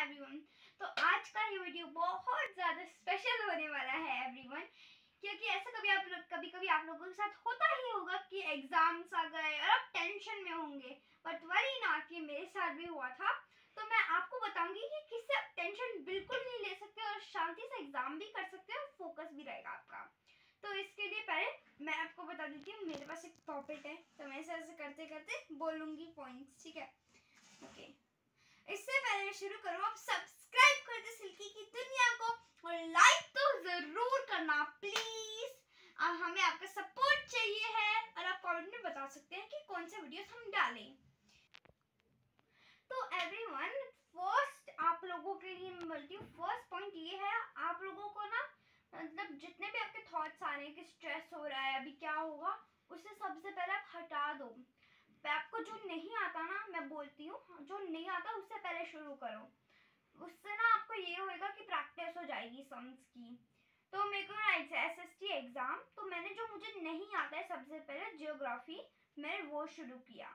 Everyone. तो आज का ये वीडियो बहुत ज़्यादा स्पेशल होने वाला है एवरीवन, क्योंकि ऐसा कभी कभी आप लोगों के साथ होता ही होगा कि एग्जाम्स आ गए और आप टेंशन में होंगे, बट वरी नॉट, कि मेरे साथ भी हुआ था। तो मैं आपको बताऊंगी कि किससे आप टेंशन बिल्कुल नहीं ले सकते और शांति से एग्जाम भी कर सकते हो और फोकस भी रहेगा आपका। तो इसके लिए पहले मैं आपको बता देती हूँ, मेरे पास एक टॉपिक है, तो मैं ऐसे करते करते बोलूंगी पॉइंट्स, ठीक है? ओके, इससे पहले मैं शुरू करूँ, आप सब्सक्राइब कर दे सिल्की की दुनिया को और लाइक तो जरूर करना प्लीज। हमें आपका सपोर्ट चाहिए है और आप कमेंट में बता सकते हैं कि कौन से वीडियोस हम डालें। तो एवरीवन, फर्स्ट आप लोगों के लिए मैं बोलती हूँ, फर्स्ट पॉइंट ये है, आप लोगों को ना मतलब जितने भी आपके थॉट्स आ रहे हैं कि स्ट्रेस हो रहा है, अभी क्या होगा, उसे सबसे पहले आप हटा दो। आपको जो नहीं आता ना, मैं बोलती हूँ, जो नहीं आता उससे पहले शुरू करो। उससे ना आपको ये होएगा कि प्रैक्टिस हो जाएगी सम्स की। तो मेरे को ना एसएसटी एग्जाम, तो मैंने जो मुझे नहीं आता है, सबसे पहले जियोग्राफी, मैंने वो शुरू किया।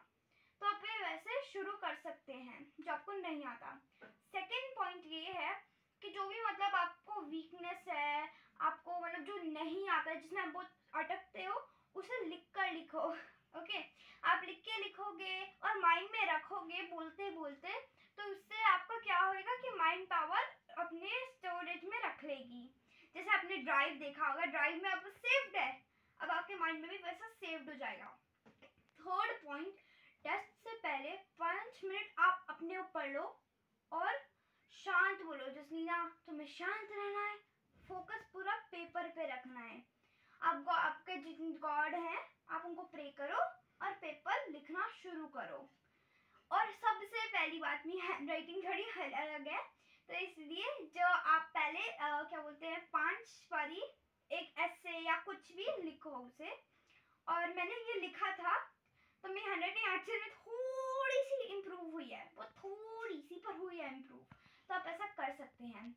तो आप वैसे शुरू कर सकते हैं जो आपको नहीं आता। सेकंड पॉइंट ये है कि जो भी मतलब आपको वीकनेस है, आपको मतलब जो नहीं आता है, जिसमें आप बहुत अटकते हो, उसे लिख कर लिखो। ओके, आप लिख के लिखोगे और माइंड में रखोगे बोलते बोलते, तो उससे आपका क्या होएगा कि माइंड पावर अपने स्टोरेज में रख लेगी। जैसे आपने ड्राइव देखा होगा, ड्राइव में आपको सेव्ड है, अब आपके माइंड में भी वैसा सेव्ड हो जाएगा। थर्ड पॉइंट, टेस्ट से पहले 5 मिनट आप अपने ऊपर लो और शांत बोलो, जसलीना तुम्हें शांत रहना है, फोकस पूरा पेपर पे रखना है। आपको आपके जितने गॉड हैं, आप उनको प्रे करो और पेपर लिखना शुरू करो। और सबसे पहली बात, मेरी हैंड राइटिंग थोड़ी अलग है, तो इसलिए जो आप पहले क्या बोलते हैं, 5 बारी एक ऐसे या कुछ भी लिखो उसे। और मैंने ये लिखा था, तो मेरी हैंड राइटिंग एक्चुअली में थोड़ी सी इम्प्रूव हुई है, वो थोड़ी सी पर हुई है इम्प्रूव, तो आप ऐसा कर सकते हैं।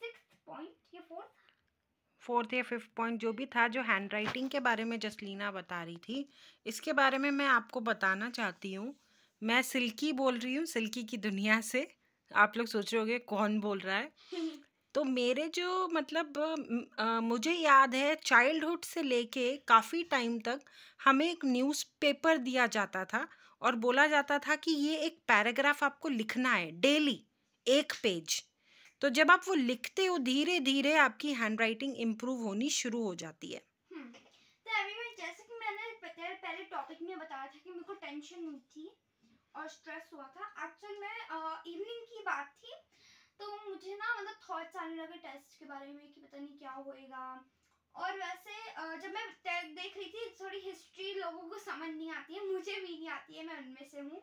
6th पॉइंट, ये फोर्थ या फिफ्थ पॉइंट जो भी था, जो हैंड राइटिंग के बारे में जसलीना बता रही थी, इसके बारे में मैं आपको बताना चाहती हूँ। मैं सिल्की बोल रही हूँ, सिल्की की दुनिया से। आप लोग सोच रहे होंगे कौन बोल रहा है। तो मेरे जो मतलब मुझे याद है, चाइल्डहुड से लेके काफ़ी टाइम तक हमें एक न्यूज़पेपर दिया जाता था और बोला जाता था कि ये एक पैराग्राफ आपको लिखना है डेली, 1 पेज। तो जब आप वो लिखते हो, धीरे धीरे आपकी हैंड राइटिंग इम्प्रूव होनी शुरू हो जाती है। तो एवरीवन, जैसे कि मैंने पहले टॉपिक में बताया था कि मेरे को टेंशन हुई थी और स्ट्रेस हुआ था। एक्चुअल में इवनिंग की बात थी, तो मुझे ना मतलब थॉट्स आने लगे टेस्ट के बारे में कि पता नहीं क्या होएगा। और वैसे जब मैं देख रही थी, थोड़ी हिस्ट्री लोगों को समझ नहीं आती है, मुझे भी नहीं आती है, मैं उनमें से हूँ,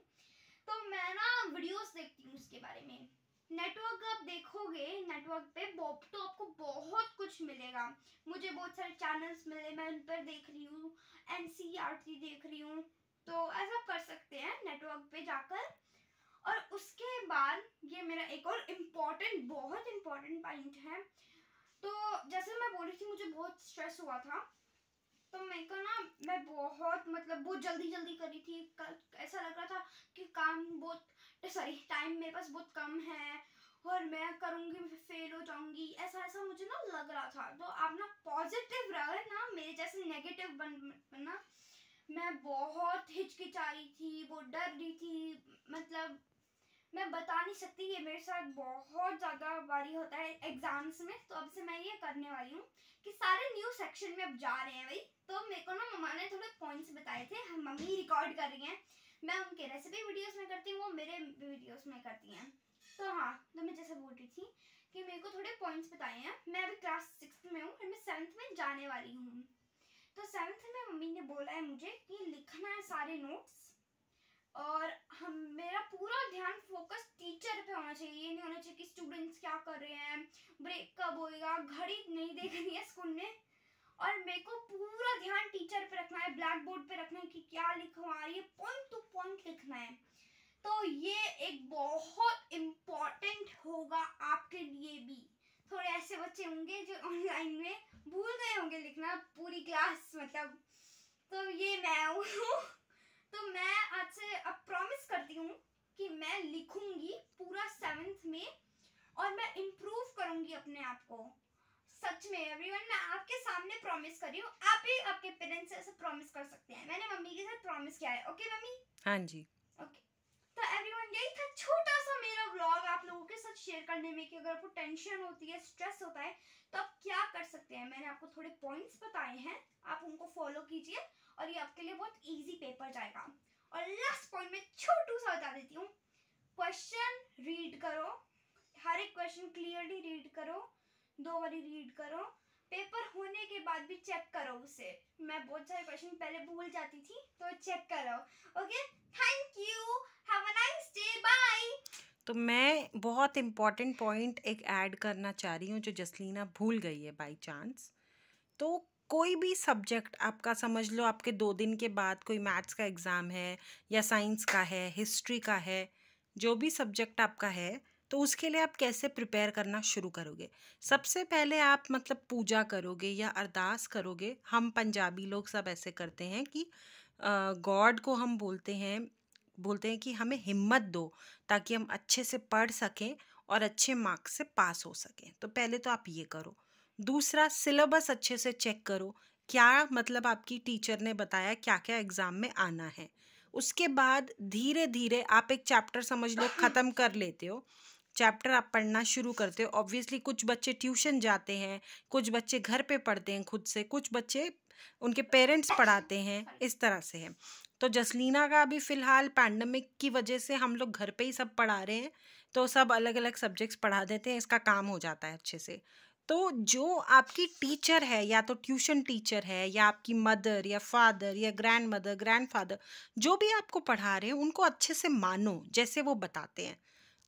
तो मैं ना वीडियोस देखती हूँ उसके बारे में। नेटवर्क आप देखोगे, नेटवर्क पे तो आपको बहुत कुछ मिलेगा। मुझे बहुत सारे चैनल्स मिले, मैं उन पर देख रही हूँ, एनसीईआरटी देख रही हूँ, तो ऐसा कर सकते हैं नेटवर्क पे जाकर। और उसके बाद ये मेरा एक और इम्पोर्टेंट, बहुत इम्पोर्टेंट पॉइंट है। तो जैसे मैं बोल रही थी, मुझे बहुत स्ट्रेस हुआ था, तो मेरे को ना, मैं बहुत मतलब बहुत जल्दी जल्दी करी थी, ऐसा लग रहा था कि काम बहुत, सॉरी, टाइम मेरे पास बहुत कम है और मैं करूँगी मैं फेल हो जाऊंगी, ऐसा ऐसा मुझे ना लग रहा था। तो आप ना पॉजिटिव रहे ना, मेरे जैसे नेगेटिव बनना। मैं बहुत हिचकिचा रही थी, बहुत डर रही थी, मतलब मैं बता नहीं सकती, ये मेरे साथ बहुत ज़्यादा बारी होता है एग्जाम्स में। तो अब से मैं ये करने वाली हूँ कि सारे न्यू सेक्शन में अब जा रहे हैं भाई, तो मेरे को ना मम्मा ने थोड़े पॉइंट्स बताए थे, मम्मी रिकॉर्ड कर रही हैं, मैं उनके रेसिपी वीडियोस में करती हूँ, वो मेरे वीडियोस में करती हैं। तो हाँ, तो मैं जैसे बोल रही थी कि मेरे को थोड़े पॉइंट्स बताए हैं। मैं अभी क्लास 6 में हूँ और मैं 7th में जाने वाली हूँ। तो 7th में मम्मी ने बोला है मुझे कि लिखना है सारे नोट्स, और हम मेरा पूरा ध्यान फोकस टीचर पे होना चाहिए। ये नहीं होना चाहिए कि स्टूडेंट्स क्या कर रहे हैं, ब्रेक कब होएगा, घड़ी नहीं देखनी है स्कूल में, और मेरे को पूरा ध्यान टीचर पे रखना है, ब्लैक बोर्ड पे रखना है कि क्या लिखवा रही है, पॉइंट टू पॉइंट लिखना है। तो ये एक बहुत इम्पोर्टेंट होगा आपके लिए भी। थोड़े ऐसे बच्चे होंगे जो ऑनलाइन में भूल गए होंगे लिखना पूरी क्लास, मतलब, तो ये मैं हूँ। तो मैं आज से अब प्रॉमिस करती हूँ कि मैं लिखूंगी पूरा 7th में और मैं इम्प्रूव करूंगी अपने आप को। सच में एवरीवन, मैं आपके सामने प्रॉमिस कर रही हूँ, आप भी आपके पेरेंट्स से ऐसे प्रॉमिस कर सकते हैं। मैंने मम्मी के साथ प्रॉमिस किया है। Okay mummy? हाँ जी। ओके। तो एवरीवन, यही था छोटा सा मेरा व्लॉग आप लोगों के साथ शेयर करने में कि अगर आपको टेंशन होती है, स्ट्रेस होता है, तो आप क्या कर सकते हैं। मैंने आपको थोड़े पॉइंट्स बताए हैं, आप उनको फॉलो कीजिए और ये आपके लिए बहुत इजी पेपर जाएगा। और लास्ट पॉइंट में छोटू सा बता देती हूँ, क्वेश्चन रीड करो, हर एक क्वेश्चन क्लियरली रीड करो, 2 बारी रीड करो, पेपर होने के बाद भी चेक करो उसे। मैं बहुत सारे क्वेश्चन पहले भूल जाती थी, तो चेक करो। Okay, thank you, have a nice day, bye. तो मैं बहुत इम्पॉर्टेंट पॉइंट एक ऐड करना चाह रही हूँ जो जसलीना भूल गई है बाय चांस। तो कोई भी सब्जेक्ट आपका, समझ लो आपके 2 दिन के बाद कोई मैथ्स का एग्ज़ाम है या साइंस का है, हिस्ट्री का है, जो भी सब्जेक्ट आपका है, तो उसके लिए आप कैसे प्रिपेयर करना शुरू करोगे। सबसे पहले आप मतलब पूजा करोगे या अरदास करोगे। हम पंजाबी लोग सब ऐसे करते हैं कि गॉड को हम बोलते हैं कि हमें हिम्मत दो ताकि हम अच्छे से पढ़ सकें और अच्छे मार्क्स से पास हो सकें। तो पहले तो आप ये करो। दूसरा, सिलेबस अच्छे से चेक करो, क्या मतलब आपकी टीचर ने बताया क्या क्या एग्ज़ाम में आना है। उसके बाद धीरे धीरे आप एक चैप्टर समझ लो ख़त्म कर लेते हो, चैप्टर आप पढ़ना शुरू करते हो। ऑब्वियसली कुछ बच्चे ट्यूशन जाते हैं, कुछ बच्चे घर पे पढ़ते हैं खुद से, कुछ बच्चे उनके पेरेंट्स पढ़ाते हैं, इस तरह से है। तो जसलीना का अभी फ़िलहाल पैंडमिक की वजह से हम लोग घर पे ही सब पढ़ा रहे हैं, तो सब अलग अलग सब्जेक्ट्स पढ़ा देते हैं, इसका काम हो जाता है अच्छे से। तो जो आपकी टीचर है, या तो ट्यूशन टीचर है या आपकी मदर या फादर या ग्रैंड मदर ग्रैंड फादर, जो भी आपको पढ़ा रहे हैं उनको अच्छे से मानो जैसे वो बताते हैं।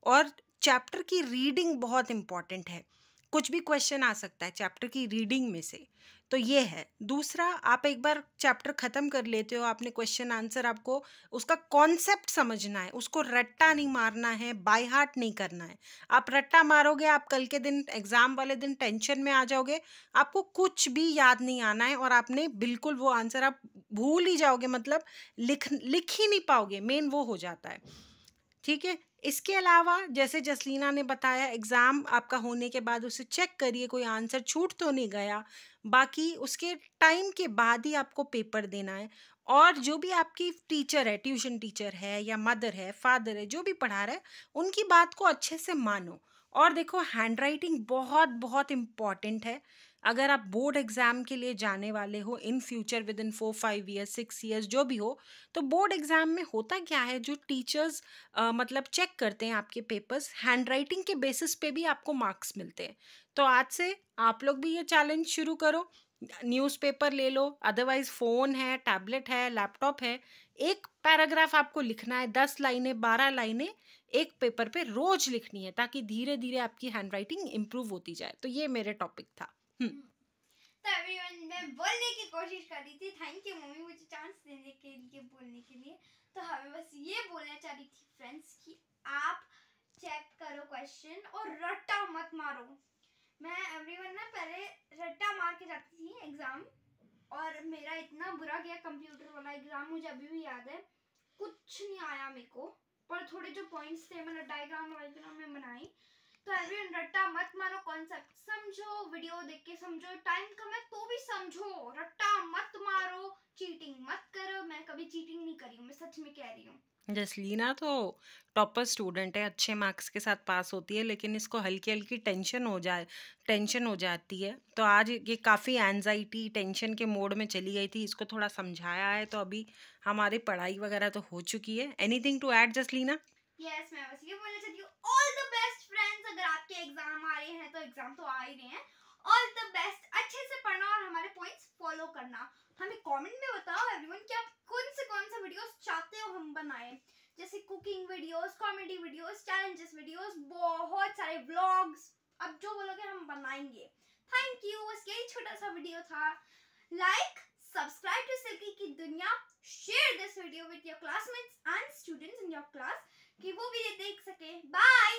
और चैप्टर की रीडिंग बहुत इम्पॉर्टेंट है, कुछ भी क्वेश्चन आ सकता है चैप्टर की रीडिंग में से, तो ये है। दूसरा, आप एक बार चैप्टर ख़त्म कर लेते हो, आपने क्वेश्चन आंसर, आपको उसका कॉन्सेप्ट समझना है, उसको रट्टा नहीं मारना है, बाय हार्ट नहीं करना है। आप रट्टा मारोगे, आप कल के दिन एग्ज़ाम वाले दिन टेंशन में आ जाओगे, आपको कुछ भी याद नहीं आना है और आपने बिल्कुल वो आंसर आप भूल ही जाओगे, मतलब लिख ही नहीं पाओगे, मेन वो हो जाता है। ठीक है। इसके अलावा जैसे जसलीना ने बताया, एग्ज़ाम आपका होने के बाद उसे चेक करिए कोई आंसर छूट तो नहीं गया। बाकी उसके टाइम के बाद ही आपको पेपर देना है। और जो भी आपकी टीचर है, ट्यूशन टीचर है या मदर है, फादर है, जो भी पढ़ा रहा है, उनकी बात को अच्छे से मानो। और देखो, हैंड राइटिंग बहुत बहुत इम्पॉर्टेंट है। अगर आप बोर्ड एग्ज़ाम के लिए जाने वाले हो in future, with in 4-5 years 6 years जो भी हो, तो बोर्ड एग्ज़ाम में होता क्या है, जो टीचर्स मतलब चेक करते हैं आपके पेपर्स, हैंड राइटिंग के बेसिस पे भी आपको मार्क्स मिलते हैं। तो आज से आप लोग भी ये चैलेंज शुरू करो, न्यूज़पेपर ले लो, अदरवाइज फ़ोन है, टैबलेट है, लैपटॉप है, एक पैराग्राफ आपको लिखना है, 10 लाइनें 12 लाइनें एक पेपर पे रोज लिखनी है, ताकि धीरे धीरे आपकी हैंड राइटिंग इम्प्रूव होती जाए। तो ये मेरे टॉपिक था। तो एवरीवन, मैं बोलने की कोशिश कर रही थी, थैंक यू मम्मी मुझे चांस देने के लिए, बोलने के लिए। तो हमें बस ये बोलना चाह रही थी फ्रेंड्स कि आप चेक करो क्वेश्चन और रट्टा मत मारो। मैं एवरीवन ना पहले रट्टा मार के जाती थी एग्जाम, और मेरा इतना बुरा गया कंप्यूटर वाला एग्जाम, मुझे अभी भी याद है, कुछ नहीं आया मेरे को। पर थोड़े जो पॉइंट्स थे मैंने डायग्राम में बनाई। तो एवरीवन, रट्टा मत मारो, कॉन्सेप्ट समझो, वीडियो देख के समझो, टाइम कम है तो भी समझो, रट्टा मत मारो, चीटिंग मत करो। मैं कभी चीटिंग नहीं करी हूँ, मैं सच में कह रही हूँ। जसलीना तो टॉपर स्टूडेंट है, अच्छे मार्क्स के साथ पास होती है, लेकिन इसको हल्की हल्की टेंशन हो जाती है। तो आज ये काफ़ी एंजाइटी टेंशन के मोड में चली गई थी, इसको थोड़ा समझाया है, तो अभी हमारी पढ़ाई वगैरह तो हो चुकी है। Anything to add Jasleena? Yes, मैं बस ये बोलना चाहती हूँ, ऑल द बेस्ट फ्रेंड्स। अगर आपके एग्जाम आ रहे हैं, तो एग्जाम तो आ ही रहे हैं, ऑल द बेस्ट। अच्छे से पढ़ना और हमारे पॉइंट्स फॉलो करना। हमें कमेंट में बताओ एवरीवन कि आप कौन से वीडियोस चाहते हो हम बनाएं, जैसे cooking videos, comedy videos, challenges videos, बहुत सारे व्लॉग्स। अब जो बोलोगे हम बनाएंगे। थैंक यू, बस यही छोटा सा वीडियो था। लाइक, सब्सक्राइब टू सिल्की की दुनिया, share this video with your classmates and students in your class कि वो भी ये देख सके। बाय।